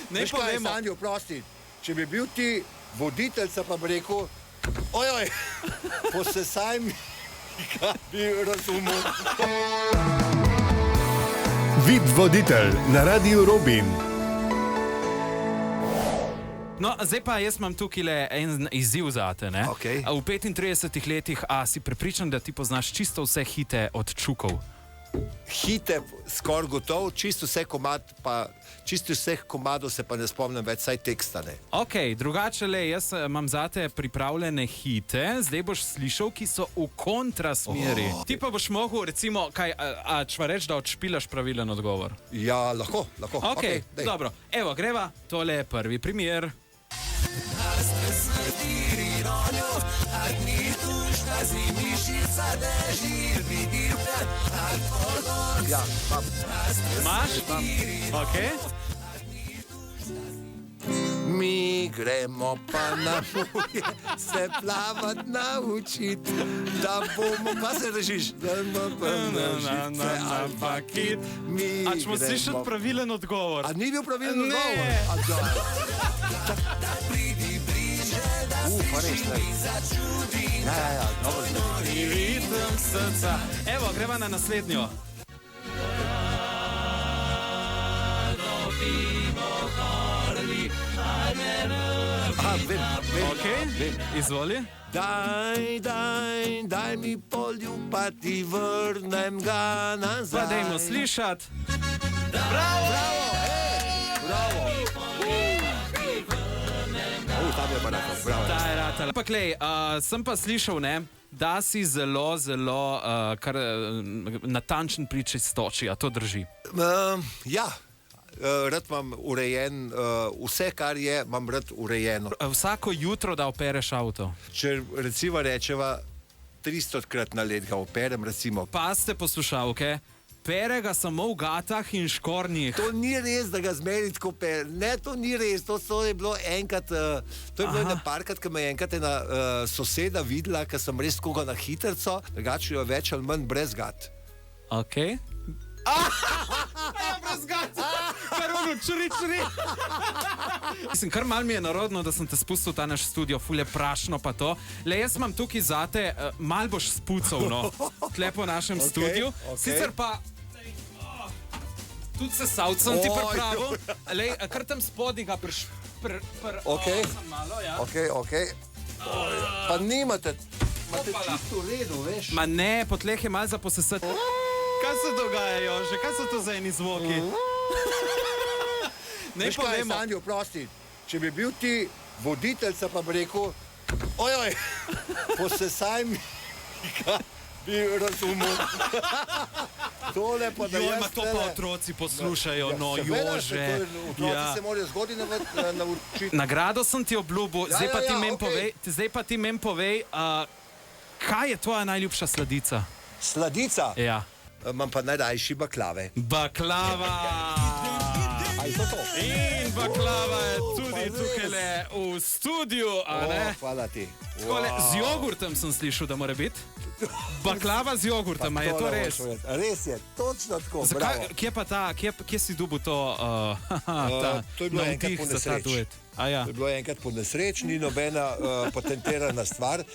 Veš kaj, Sanjo, prosti, če bi bil ti voditeljca, pa bi rekel, ojoj, posesaj mi, kaj bi razumel. Vid voditelj na Radiu Robin. No, zdaj pa jaz imam tukaj en izziv zate, ne? Okay. V 35 letih, a si prepričan, da ti poznaš čisto vse hite od Čukov? Hite, skoraj gotov, čisto vseh komadov se pa ne spomnim več, saj teksta ne. Ok, drugače le, jaz imam zate pripravljene hite, zdaj boš slišal, ki so v kontrasmeri. Ti pa boš mogel, recimo, čva reč, da odšpilaš pravilen odgovor? Ja, lahko. Ok, dobro. Evo, greva, tole je prvi primer. Ja, Maš? Ok. Mi gremo pa na morje se plavat naučit, da bomo, pa se režiš, da bomo pa nažice alpakit. A ćemo slišati pravilen odgovor? A ni bil pravilen odgovor? Pa res ne. Ja, dobro zdaj. Evo, greva na naslednjo. Vem. Ok, izvoli. Daj mi poljubati, vrnem ga nazaj. Pa dajmo slišat. Bravo! Tam je pa nekaj, bravo. Ta je ratala. Pa klej, sem pa slišal, ne, da si zelo natančen pri čistoči, a to drži? Ja. Rad imam urejen, vse kar je, imam rad urejeno. Vsako jutro, da opereš avto? Če recimo rečeva 300-krat na let ga operem, recimo. Pa ste poslušalke, pere ga samo v gatah in škornjih. To ni res, da ga zmeri tako pere. Ne, to ni res, to je bilo enkrat, to je bilo ena parkrat, ki me je enkrat ena soseda videla, ker sem res koga na hitrco, drugače jo več ali manj brez gat. Ok. Brez gat! Kar ono, čri. Mislim, kar mal mi je narodno, da sem te spustil v ta naš studio, fulje prašno pa to. Le, jaz imam tukaj zate, mal boš spucal, no, tle po našem studiu. Sicer pa, tudi se savcem ti pripravil. Le, kar tam spodnji ga sem malo, ja. Ok. Pa nimate čisto v redu, veš. Ma ne, po tleh je mal za posesati. Kaj se dogaja, Jože? Kaj so to za eni zvoki? Veš kaj, Sanjo, prosti, če bi bil ti voditeljca, pa bi rekel, ojoj, posesaj mi, kaj bi razumel. Tole pa da joj, ma to pa otroci poslušajo, no, Jože. Otroci se morajo zgodaj naučiti. Nagrado sem ti obljubil, zdaj pa ti meni povej, kaj je tvoja najljubša sladica? Sladica? Ja. Imam pa najrajši baklave. Baklava! A je to to? In baklava je tudi tukajle v studiu, a ne? Hvala ti. Takole, z jogurtem sem slišal, da mora biti. Baklava z jogurtem, a je to res? Res je, točno tako, bravo. Kje si dubil to navdih za ta duet? To je bilo enkrat po nesreč, ni nobena patentirana stvar,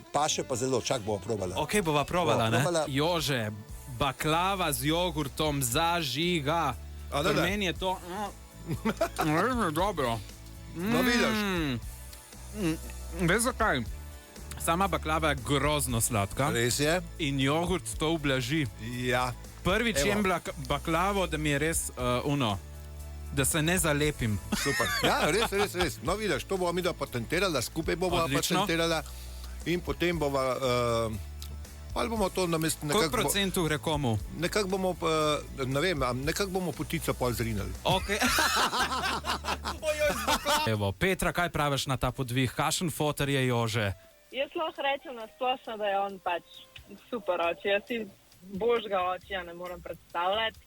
pa še pa zelo, čak bomo probala. Ok, bova probala, ne? Jože, baklava z jogurtom zažiga. Pri meni je to... Dobro. No, vidiš. Veš zakaj? Sama baklava je grozno sladka. Res je. In jogurt to ublaži. Ja. Prvič jem baklavo, da mi je res da se ne zalepim. Super. Ja, res. No, vidiš, to bomo mi da patentirala, skupaj bomo patentirala in potem bova... Ali bomo to namestili nekako... Koliko procentu gre komu? Nekako bomo, ne vem, nekako bomo potico pol zrinali. Ok. Evo, Petra, kaj praviš na ta podvih? Kakšen foter je Jože? Jaz lahko rečem na splošno, da je on pač super oči. Jaz si božga očija ne moram predstavljati.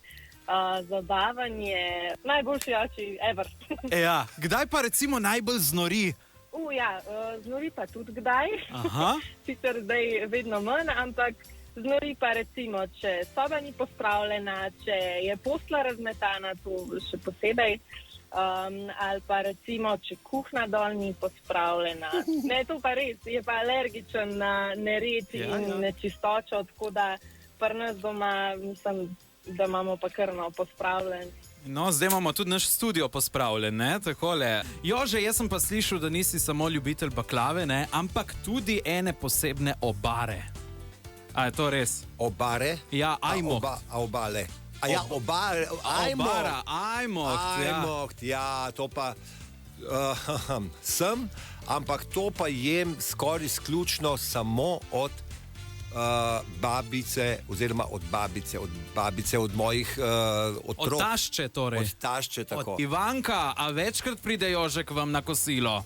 Zabaven je najboljši oči ever. Ja, kdaj pa recimo najbolj znori? Znori pa tudi kdaj. Sicer zdaj vedno manj, ampak znori pa recimo, če soba ni pospravljena, če je posla razmetana, to še posebej. ali pa recimo, če kuhna dol ni pospravljena. Ne, to pa res, je pa alergičen na nered in nečistočo, tako da pri nas doma mislim, da imamo pa krno pospravljen. No, zdaj imamo tudi naš studio pospravljen, ne, takole. Jože, jaz sem pa slišal, da nisi samo ljubitelj baklave, ne, ampak tudi ene posebne obare. A je to res? Obare? Ja, ajmoht. Obale. A ja, obare, Obara, ajmoht, ja, to pa sem, ampak to pa jem skoraj izključno samo od babice, oziroma od babice, od mojih otrok. Od tašče torej. Od tašče, tako. Od Ivanka, a večkrat pride Jože k vam na kosilo?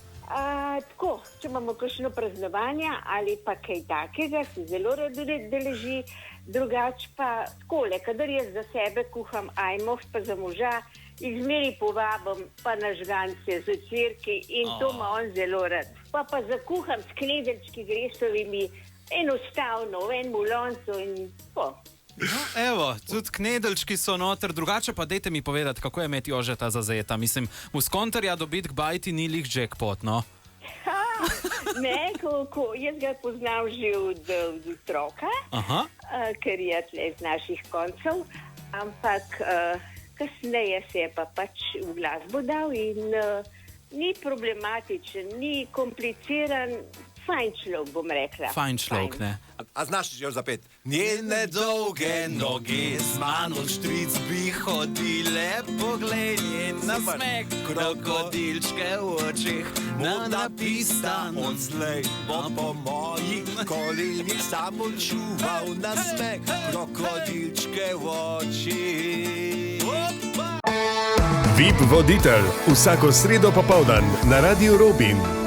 Tako, če imamo kakšno praznovanje ali pa kaj takega, se zelo rado deleži, drugače pa takole, kadar jaz za sebe kuham ajmoht, pa za moža, izmeri povabim pa na žgance z ocvirki in to ima on zelo rad. Pa zakuham s knedeljčki gresovimi, enostavno, v enem loncu in tako. No, evo, tudi knedeljčki so noter, drugače pa dajte mi povedati, kako je imeti Jožeta zazeta. Mislim, v skonterja dobiti k bajti ni lih jackpot, no? Ne, jaz ga poznam že od otroka, ker je tle z naših koncev, ampak kasneje se je pa pač v glasbo dal in ni problematičen, ni kompliciran, fajn človek, bom rekla. Fajn človek, ne? A znaš že zapet? Njene dolge noge z mano štric bi hodile, poglej njen nasmeh, krokodilčke v očih, napistan odslej, bo po mojih kolenih samo čuval nasmeh, krokodilčke v očih. VIP voditelj vsako sredo popoldan na Radiu Robin.